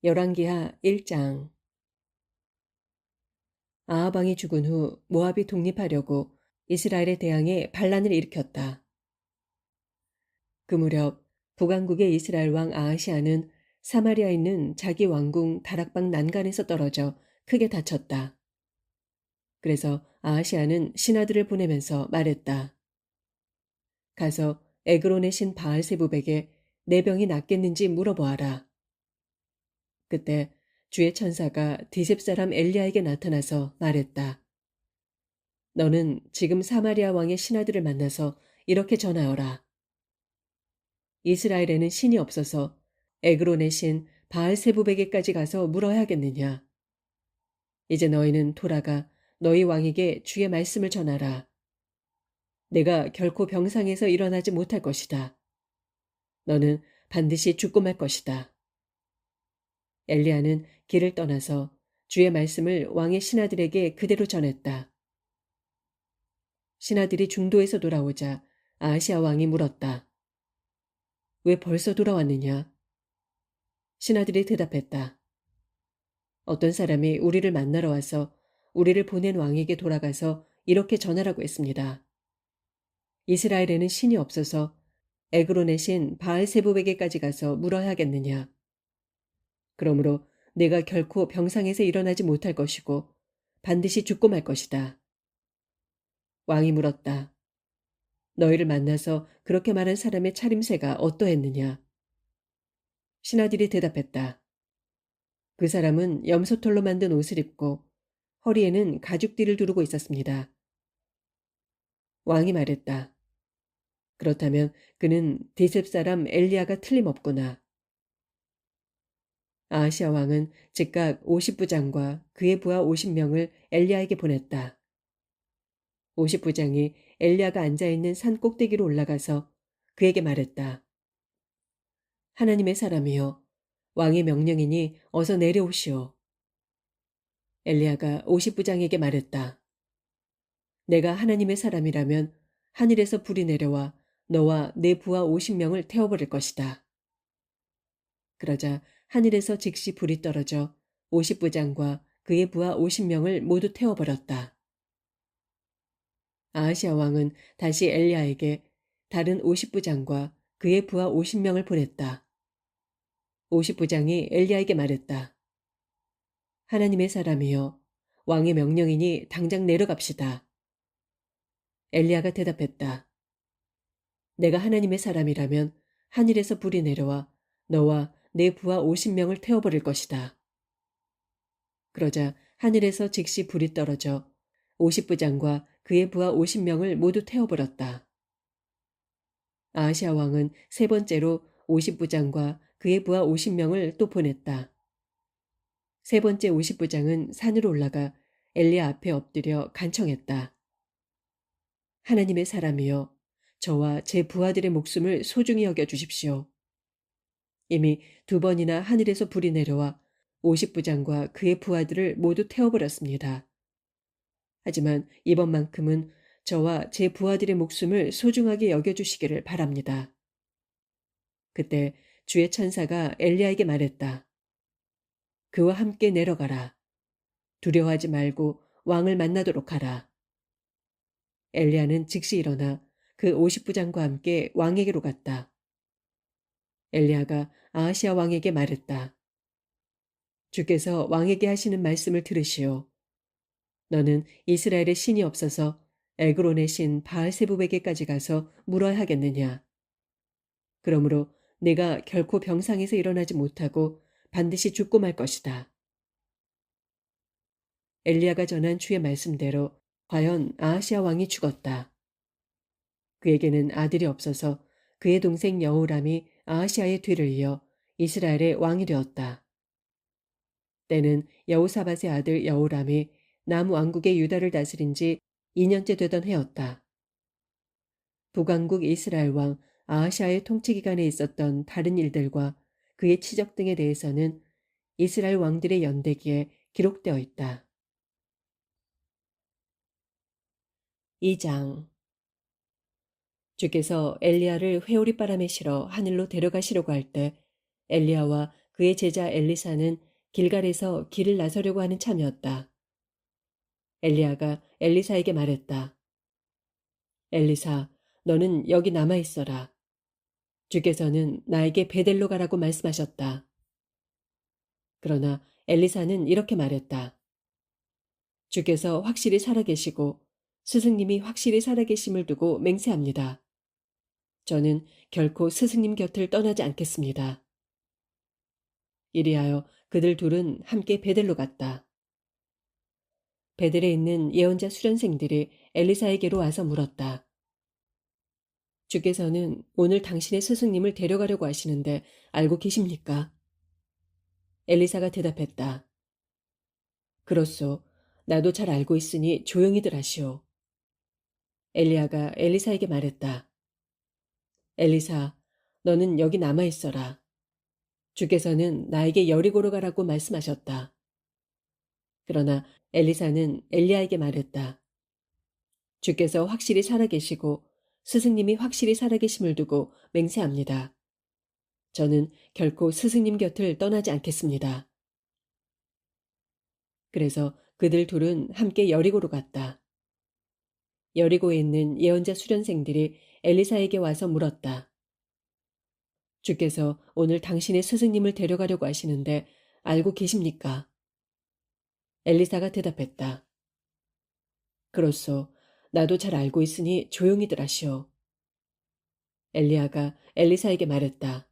열왕기하 1장. 아합 왕이 죽은 후 모압이 독립하려고 이스라엘에 대항해 반란을 일으켰다. 그 무렵 북왕국의 이스라엘 왕 아하시아는 사마리아에 있는 자기 왕궁 다락방 난간에서 떨어져 크게 다쳤다. 그래서 아하시아는 신하들을 보내면서 말했다. 가서 에그론의 신 바알세부백에 내 병이 낫겠는지 물어보아라. 그때 주의 천사가 디셉 사람 엘리야에게 나타나서 말했다. 너는 지금 사마리아 왕의 신하들을 만나서 이렇게 전하여라. 이스라엘에는 신이 없어서 에그론의 신 바알세부백에까지 가서 물어야겠느냐. 이제 너희는 돌아가 너희 왕에게 주의 말씀을 전하라. 내가 결코 병상에서 일어나지 못할 것이다. 너는 반드시 죽고 말 것이다. 엘리야는 길을 떠나서 주의 말씀을 왕의 신하들에게 그대로 전했다. 신하들이 중도에서 돌아오자 아하시아 왕이 물었다. 왜 벌써 돌아왔느냐? 신하들이 대답했다. 어떤 사람이 우리를 만나러 와서 우리를 보낸 왕에게 돌아가서 이렇게 전하라고 했습니다. 이스라엘에는 신이 없어서 에그론의 신 바알세부백에까지 가서 물어야겠느냐. 그러므로 내가 결코 병상에서 일어나지 못할 것이고 반드시 죽고 말 것이다. 왕이 물었다. 너희를 만나서 그렇게 말한 사람의 차림새가 어떠했느냐? 신하들이 대답했다. 그 사람은 염소털로 만든 옷을 입고 허리에는 가죽띠를 두르고 있었습니다. 왕이 말했다. 그렇다면 그는 디셉 사람 엘리야가 틀림없구나. 아하시아 왕은 즉각 50부장과 그의 부하 50명을 엘리야에게 보냈다. 50부장이 엘리야가 앉아있는 산 꼭대기로 올라가서 그에게 말했다. 하나님의 사람이여, 왕의 명령이니 어서 내려오시오. 엘리야가 50부장에게 말했다. 내가 하나님의 사람이라면 하늘에서 불이 내려와 너와 내 부하 50명을 태워버릴 것이다. 그러자 하늘에서 즉시 불이 떨어져 50부장과 그의 부하 50명을 모두 태워버렸다. 아하시아 왕은 다시 엘리야에게 다른 50부장과 그의 부하 50명을 보냈다. 50부장이 엘리야에게 말했다. 하나님의 사람이여, 왕의 명령이니 당장 내려갑시다. 엘리야가 대답했다. 내가 하나님의 사람이라면 하늘에서 불이 내려와 너와 내 부하 50명을 태워버릴 것이다. 그러자 하늘에서 즉시 불이 떨어져 50부장과 그의 부하 50명을 모두 태워버렸다. 아하시아 왕은 세 번째로 50부장과 그의 부하 50명을 또 보냈다. 세 번째 50부장은 산으로 올라가 엘리야 앞에 엎드려 간청했다. 하나님의 사람이여, 저와 제 부하들의 목숨을 소중히 여겨 주십시오. 이미 2번이나 하늘에서 불이 내려와 50부장과 그의 부하들을 모두 태워버렸습니다. 하지만 이번만큼은 저와 제 부하들의 목숨을 소중하게 여겨주시기를 바랍니다. 그때 주의 천사가 엘리야에게 말했다. 그와 함께 내려가라. 두려워하지 말고 왕을 만나도록 하라. 엘리야는 즉시 일어나 그 50부장과 함께 왕에게로 갔다. 엘리야가 아하시아 왕에게 말했다. 주께서 왕에게 하시는 말씀을 들으시오. 너는 이스라엘의 신이 없어서 에그론의 신 바알세부백에까지 가서 물어야 하겠느냐. 그러므로 내가 결코 병상에서 일어나지 못하고 반드시 죽고 말 것이다. 엘리야가 전한 주의 말씀대로 과연 아하시아 왕이 죽었다. 그에게는 아들이 없어서 그의 동생 여호람이 아하시아의 뒤를 이어 이스라엘의 왕이 되었다. 때는 여호사밧의 아들 여호람이 남왕국의 유다를 다스린 지 2년째 되던 해였다. 북왕국 이스라엘 왕 아하시아의 통치 기간에 있었던 다른 일들과 그의 치적 등에 대해서는 이스라엘 왕들의 연대기에 기록되어 있다. 2장. 주께서 엘리야를 회오리 바람에 실어 하늘로 데려가시려고 할 때 엘리야와 그의 제자 엘리사는 길갈에서 길을 나서려고 하는 참이었다. 엘리야가 엘리사에게 말했다. 엘리사, 너는 여기 남아 있어라. 주께서는 나에게 베델로 가라고 말씀하셨다. 그러나 엘리사는 이렇게 말했다. 주께서 확실히 살아계시고 스승님이 확실히 살아계심을 두고 맹세합니다. 저는 결코 스승님 곁을 떠나지 않겠습니다. 이리하여 그들 둘은 함께 베델로 갔다. 베델에 있는 예언자 수련생들이 엘리사에게로 와서 물었다. 주께서는 오늘 당신의 스승님을 데려가려고 하시는데 알고 계십니까? 엘리사가 대답했다. 그렇소. 나도 잘 알고 있으니 조용히들 하시오. 엘리야가 엘리사에게 말했다. 엘리사, 너는 여기 남아 있어라. 주께서는 나에게 여리고로 가라고 말씀하셨다. 그러나 엘리사는 엘리야에게 말했다. 주께서 확실히 살아계시고 스승님이 확실히 살아계심을 두고 맹세합니다. 저는 결코 스승님 곁을 떠나지 않겠습니다. 그래서 그들 둘은 함께 여리고로 갔다. 여리고에 있는 예언자 수련생들이 엘리사에게 와서 물었다. 주께서 오늘 당신의 스승님을 데려가려고 하시는데 알고 계십니까? 엘리사가 대답했다. 그렇소. 나도 잘 알고 있으니 조용히들 하시오. 엘리야가 엘리사에게 말했다.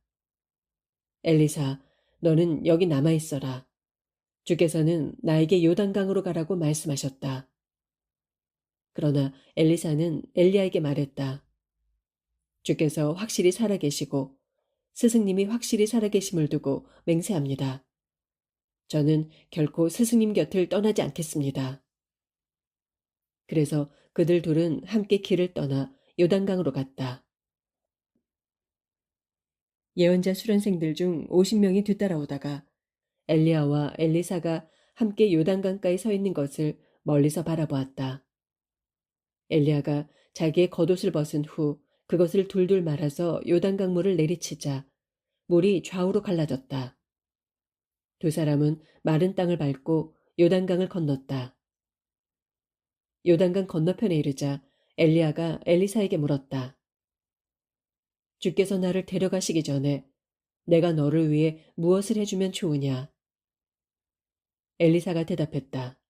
엘리사, 너는 여기 남아 있어라. 주께서는 나에게 요단강으로 가라고 말씀하셨다. 그러나 엘리사는 엘리야에게 말했다. 주께서 확실히 살아계시고 스승님이 확실히 살아계심을 두고 맹세합니다. 저는 결코 스승님 곁을 떠나지 않겠습니다. 그래서 그들 둘은 함께 길을 떠나 요단강으로 갔다. 예언자 수련생들 중 50명이 뒤따라오다가 엘리야와 엘리사가 함께 요단강가에 서 있는 것을 멀리서 바라보았다. 엘리야가 자기의 겉옷을 벗은 후 그것을 둘둘 말아서 요단강물을 내리치자 물이 좌우로 갈라졌다. 두 사람은 마른 땅을 밟고 요단강을 건넜다. 요단강 건너편에 이르자 엘리야가 엘리사에게 물었다. 주께서 나를 데려가시기 전에 내가 너를 위해 무엇을 해주면 좋으냐? 엘리사가 대답했다.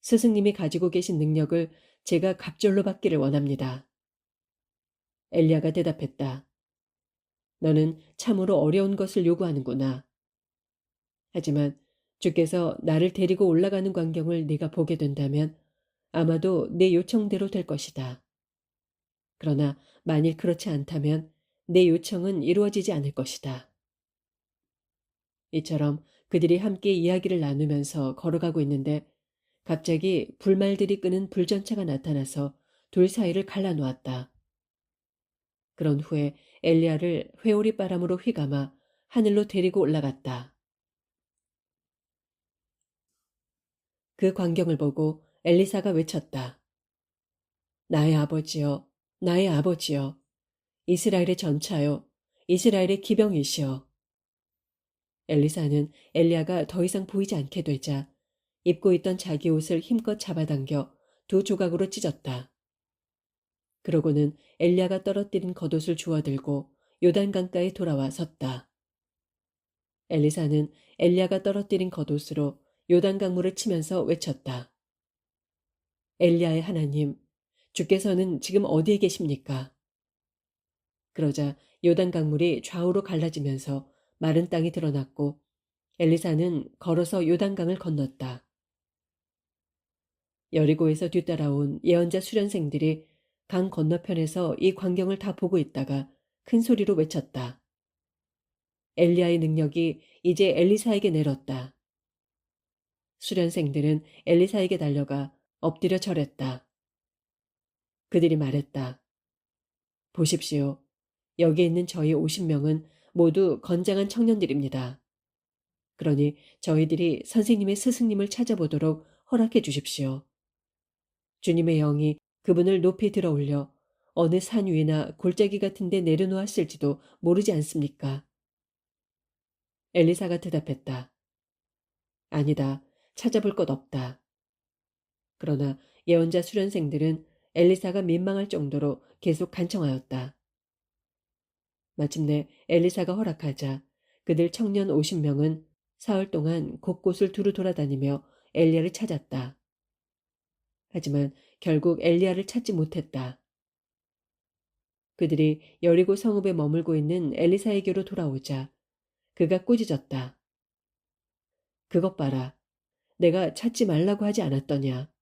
스승님이 가지고 계신 능력을 제가 갑절로 받기를 원합니다. 엘리야가 대답했다. 너는 참으로 어려운 것을 요구하는구나. 하지만 주께서 나를 데리고 올라가는 광경을 네가 보게 된다면 아마도 내 요청대로 될 것이다. 그러나 만일 그렇지 않다면 내 요청은 이루어지지 않을 것이다. 이처럼 그들이 함께 이야기를 나누면서 걸어가고 있는데 갑자기 불말들이 끄는 불전차가 나타나서 둘 사이를 갈라놓았다. 그런 후에 엘리야를 회오리 바람으로 휘감아 하늘로 데리고 올라갔다. 그 광경을 보고 엘리사가 외쳤다. 나의 아버지여, 나의 아버지여, 이스라엘의 전차여, 이스라엘의 기병이시여. 엘리사는 엘리야가 더 이상 보이지 않게 되자 입고 있던 자기 옷을 힘껏 잡아당겨 두 조각으로 찢었다. 그러고는 엘리야가 떨어뜨린 겉옷을 주워들고 요단강가에 돌아와 섰다. 엘리사는 엘리야가 떨어뜨린 겉옷으로 요단강물을 치면서 외쳤다. 엘리야의 하나님, 주께서는 지금 어디에 계십니까? 그러자 요단강물이 좌우로 갈라지면서 마른 땅이 드러났고 엘리사는 걸어서 요단강을 건넜다. 여리고에서 뒤따라온 예언자 수련생들이 강 건너편에서 이 광경을 다 보고 있다가 큰 소리로 외쳤다. 엘리야의 능력이 이제 엘리사에게 내렸다. 수련생들은 엘리사에게 달려가 엎드려 절했다. 그들이 말했다. 보십시오. 여기 있는 저희 50명은 모두 건장한 청년들입니다. 그러니 저희들이 선생님의 스승님을 찾아보도록 허락해 주십시오. 주님의 영이 그분을 높이 들어 올려 어느 산 위나 골짜기 같은 데 내려놓았을지도 모르지 않습니까? 엘리사가 대답했다. 아니다. 찾아볼 것 없다. 그러나 예언자 수련생들은 엘리사가 민망할 정도로 계속 간청하였다. 마침내 엘리사가 허락하자 그들 청년 50명은 사흘 동안 곳곳을 두루 돌아다니며 엘리야를 찾았다. 하지만 결국 엘리야를 찾지 못했다. 그들이 여리고 성읍에 머물고 있는 엘리사에게로 돌아오자 그가 꾸짖었다. 그것 봐라. 내가 찾지 말라고 하지 않았더냐.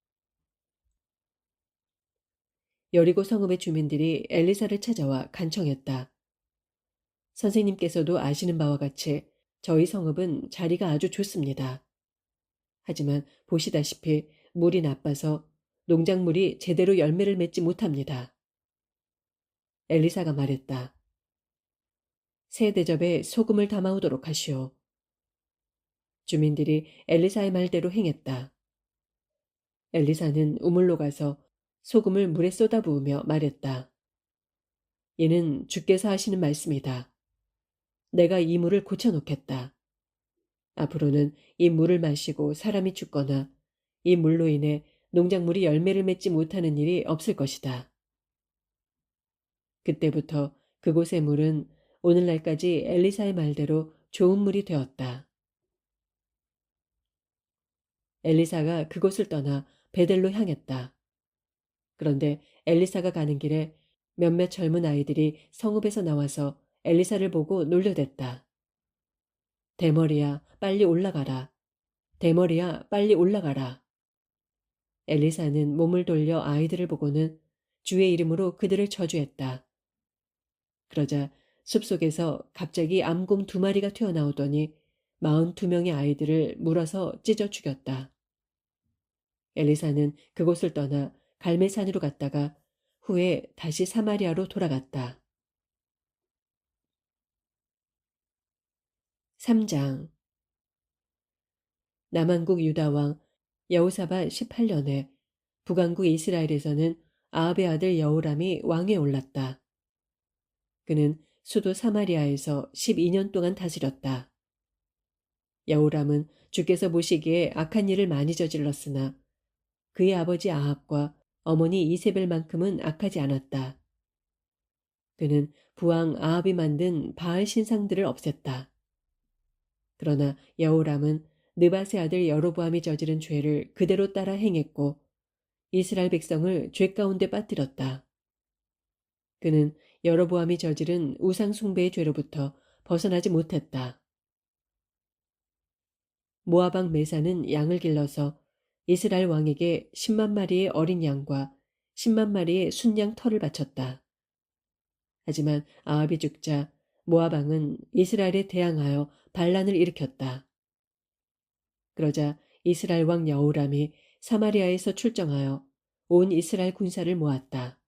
여리고 성읍의 주민들이 엘리사를 찾아와 간청했다. 선생님께서도 아시는 바와 같이 저희 성읍은 자리가 아주 좋습니다. 하지만 보시다시피 물이 나빠서 농작물이 제대로 열매를 맺지 못합니다. 엘리사가 말했다. 새 대접에 소금을 담아오도록 하시오. 주민들이 엘리사의 말대로 행했다. 엘리사는 우물로 가서 소금을 물에 쏟아부으며 말했다. 이는 주께서 하시는 말씀이다. 내가 이 물을 고쳐놓겠다. 앞으로는 이 물을 마시고 사람이 죽거나 이 물로 인해 농작물이 열매를 맺지 못하는 일이 없을 것이다. 그때부터 그곳의 물은 오늘날까지 엘리사의 말대로 좋은 물이 되었다. 엘리사가 그곳을 떠나 베델로 향했다. 그런데 엘리사가 가는 길에 몇몇 젊은 아이들이 성읍에서 나와서 엘리사를 보고 놀려댔다. 대머리야, 빨리 올라가라. 대머리야, 빨리 올라가라. 엘리사는 몸을 돌려 아이들을 보고는 주의 이름으로 그들을 저주했다. 그러자 숲속에서 갑자기 암곰 2마리가 튀어나오더니 42명의 아이들을 물어서 찢어 죽였다. 엘리사는 그곳을 떠나 갈멜산으로 갔다가 후에 다시 사마리아로 돌아갔다. 3장 남한국 유다왕 여호사밧 18년에 북왕국 이스라엘에서는 아합의 아들 여호람이 왕에 올랐다. 그는 수도 사마리아에서 12년 동안 다스렸다. 여호람은 주께서 보시기에 악한 일을 많이 저질렀으나 그의 아버지 아합과 어머니 이세벨만큼은 악하지 않았다. 그는 부왕 아합이 만든 바알 신상들을 없앴다. 그러나 여호람은 느밧의 아들 여로보암이 저지른 죄를 그대로 따라 행했고 이스라엘 백성을 죄 가운데 빠뜨렸다. 그는 여로보암이 저지른 우상 숭배의 죄로부터 벗어나지 못했다. 모압 왕 메사는 양을 길러서 이스라엘 왕에게 10만 마리의 어린 양과 10만 마리의 순양 털을 바쳤다. 하지만 아합이 죽자 모압 왕은 이스라엘에 대항하여 반란을 일으켰다. 그러자 이스라엘 왕 여호람이 사마리아에서 출정하여 온 이스라엘 군사를 모았다.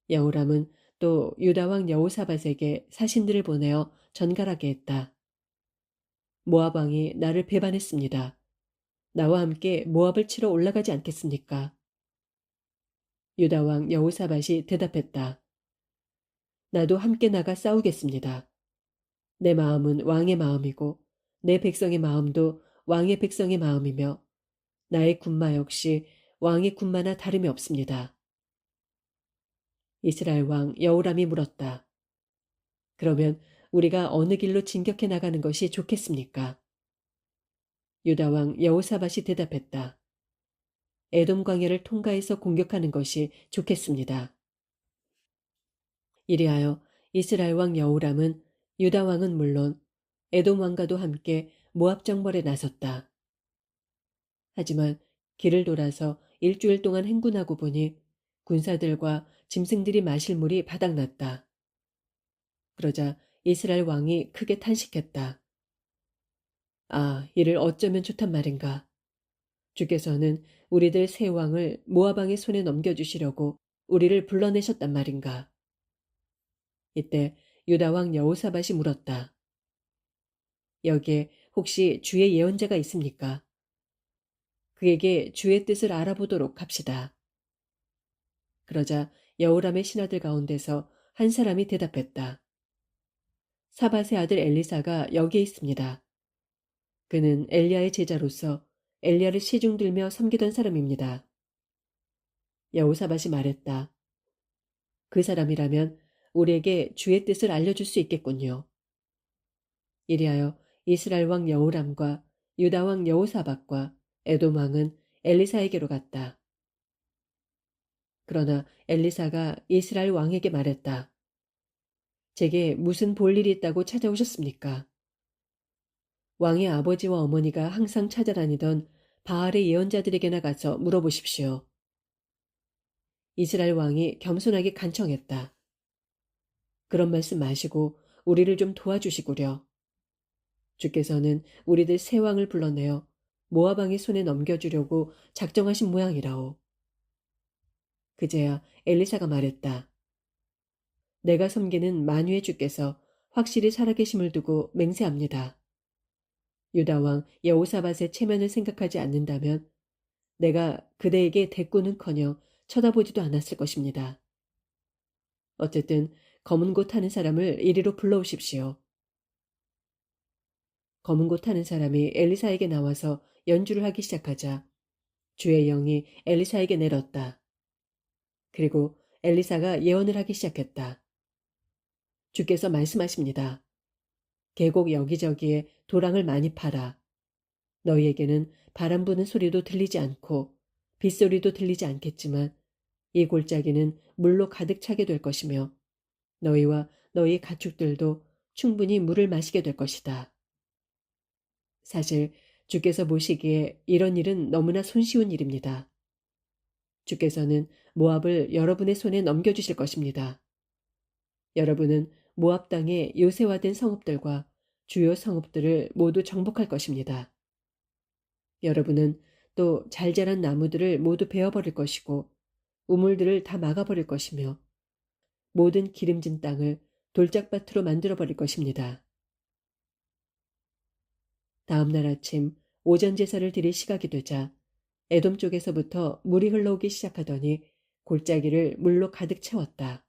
여호람은 또 유다 왕 여호사밧에게 사신들을 보내어 전갈하게 했다. 모압 왕이 나를 배반했습니다. 나와 함께 모압을 치러 올라가지 않겠습니까? 유다 왕 여호사밧이 대답했다. 나도 함께 나가 싸우겠습니다. 내 마음은 왕의 마음이고 내 백성의 마음도 왕의 백성의 마음이며 나의 군마 역시 왕의 군마나 다름이 없습니다. 이스라엘 왕 여호람이 물었다. 그러면 우리가 어느 길로 진격해 나가는 것이 좋겠습니까? 유다 왕 여호사밧이 대답했다. 에돔 광야를 통과해서 공격하는 것이 좋겠습니다. 이리하여 이스라엘 왕 여호람은 유다 왕은 물론 에돔 왕과도 함께 모압 정벌에 나섰다. 하지만 길을 돌아서 일주일 동안 행군하고 보니 군사들과 짐승들이 마실 물이 바닥났다. 그러자 이스라엘 왕이 크게 탄식했다. 아, 이를 어쩌면 좋단 말인가. 주께서는 우리들 세 왕을 모압 왕의 손에 넘겨주시려고 우리를 불러내셨단 말인가. 이때 유다 왕 여호사밧이 물었다. 여기에 혹시 주의 예언자가 있습니까? 그에게 주의 뜻을 알아보도록 합시다. 그러자 여호람의 신하들 가운데서 한 사람이 대답했다. 사밧의 아들 엘리사가 여기에 있습니다. 그는 엘리야의 제자로서 엘리야를 시중들며 섬기던 사람입니다. 여호사밧이 말했다. 그 사람이라면 우리에게 주의 뜻을 알려줄 수 있겠군요. 이리하여 이스라엘 왕 여호람과 유다 왕 여호사밧과 에돔 왕은 엘리사에게로 갔다. 그러나 엘리사가 이스라엘 왕에게 말했다. 제게 무슨 볼 일이 있다고 찾아오셨습니까? 왕의 아버지와 어머니가 항상 찾아다니던 바알의 예언자들에게나 가서 물어보십시오. 이스라엘 왕이 겸손하게 간청했다. 그런 말씀 마시고 우리를 좀 도와주시구려. 주께서는 우리들 세 왕을 불러내어 모압 왕의 손에 넘겨주려고 작정하신 모양이라오. 그제야 엘리사가 말했다. 내가 섬기는 만유의 주께서 확실히 살아계심을 두고 맹세합니다. 유다 왕 여호사밧의 체면을 생각하지 않는다면 내가 그대에게 대꾸는커녕 쳐다보지도 않았을 것입니다. 어쨌든 검은 고 타는 사람을 이리로 불러오십시오. 검은 고 타는 사람이 엘리사에게 나와서 연주를 하기 시작하자 주의 영이 엘리사에게 내렸다. 그리고 엘리사가 예언을 하기 시작했다. 주께서 말씀하십니다. 계곡 여기저기에 도랑을 많이 파라. 너희에게는 바람 부는 소리도 들리지 않고 빗소리도 들리지 않겠지만 이 골짜기는 물로 가득 차게 될 것이며 너희와 너희 가축들도 충분히 물을 마시게 될 것이다. 사실 주께서 보시기에 이런 일은 너무나 손쉬운 일입니다. 주께서는 모압을 여러분의 손에 넘겨주실 것입니다. 여러분은 모압 땅의 요새화된 성읍들과 주요 성읍들을 모두 정복할 것입니다. 여러분은 또 잘 자란 나무들을 모두 베어버릴 것이고 우물들을 다 막아버릴 것이며 모든 기름진 땅을 돌짝밭으로 만들어버릴 것입니다. 다음 날 아침 오전 제사를 드릴 시각이 되자 에돔 쪽에서부터 물이 흘러오기 시작하더니 골짜기를 물로 가득 채웠다.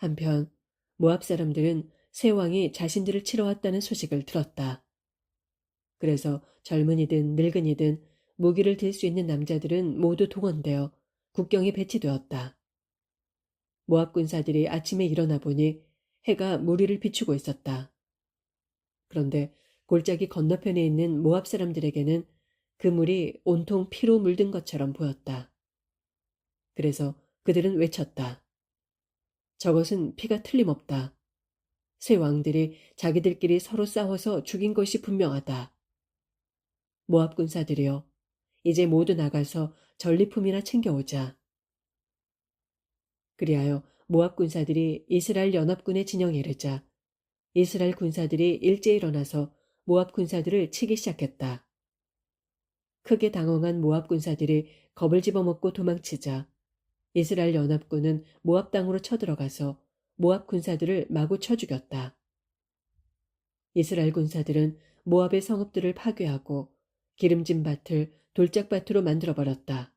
한편 모압 사람들은 새 왕이 자신들을 치러 왔다는 소식을 들었다. 그래서 젊은이든 늙은이든 무기를 들 수 있는 남자들은 모두 동원되어 국경에 배치되었다. 모압 군사들이 아침에 일어나 보니 해가 무리를 비추고 있었다. 그런데 골짜기 건너편에 있는 모압 사람들에게는 그 물이 온통 피로 물든 것처럼 보였다. 그래서 그들은 외쳤다. 저것은 피가 틀림없다. 새 왕들이 자기들끼리 서로 싸워서 죽인 것이 분명하다. 모압 군사들이여, 이제 모두 나가서 전리품이나 챙겨오자. 그리하여 모압 군사들이 이스라엘 연합군의 진영에 이르자 이스라엘 군사들이 일제히 일어나서 모압 군사들을 치기 시작했다. 크게 당황한 모압 군사들이 겁을 집어먹고 도망치자 이스라엘 연합군은 모압 땅으로 쳐들어가서 모압 군사들을 마구 쳐 죽였다. 이스라엘 군사들은 모압의 성읍들을 파괴하고 기름진 밭을 돌짝밭으로 만들어버렸다.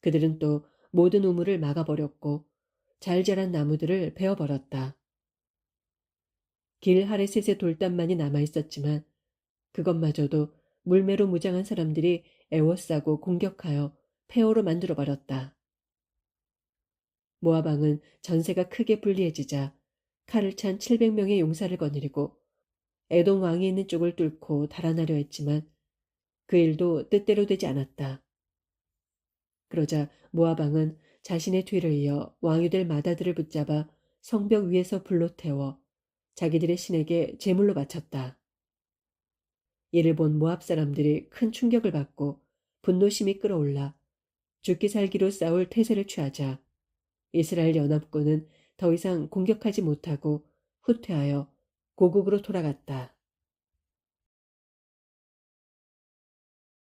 그들은 또 모든 우물을 막아버렸고 잘 자란 나무들을 베어버렸다. 길 하레셋의 돌담만이 남아있었지만 그것마저도 물매로 무장한 사람들이 애워싸고 공격하여 폐허로 만들어버렸다. 모압 왕은 전세가 크게 불리해지자 칼을 찬 700명의 용사를 거느리고 에돔 왕이 있는 쪽을 뚫고 달아나려 했지만 그 일도 뜻대로 되지 않았다. 그러자 모압 왕은 자신의 뒤를 이어 왕이 될 마다들을 붙잡아 성벽 위에서 불로 태워 자기들의 신에게 제물로 바쳤다. 이를 본 모압 사람들이 큰 충격을 받고 분노심이 끌어올라 죽기 살기로 싸울 태세를 취하자 이스라엘 연합군은 더 이상 공격하지 못하고 후퇴하여 고국으로 돌아갔다.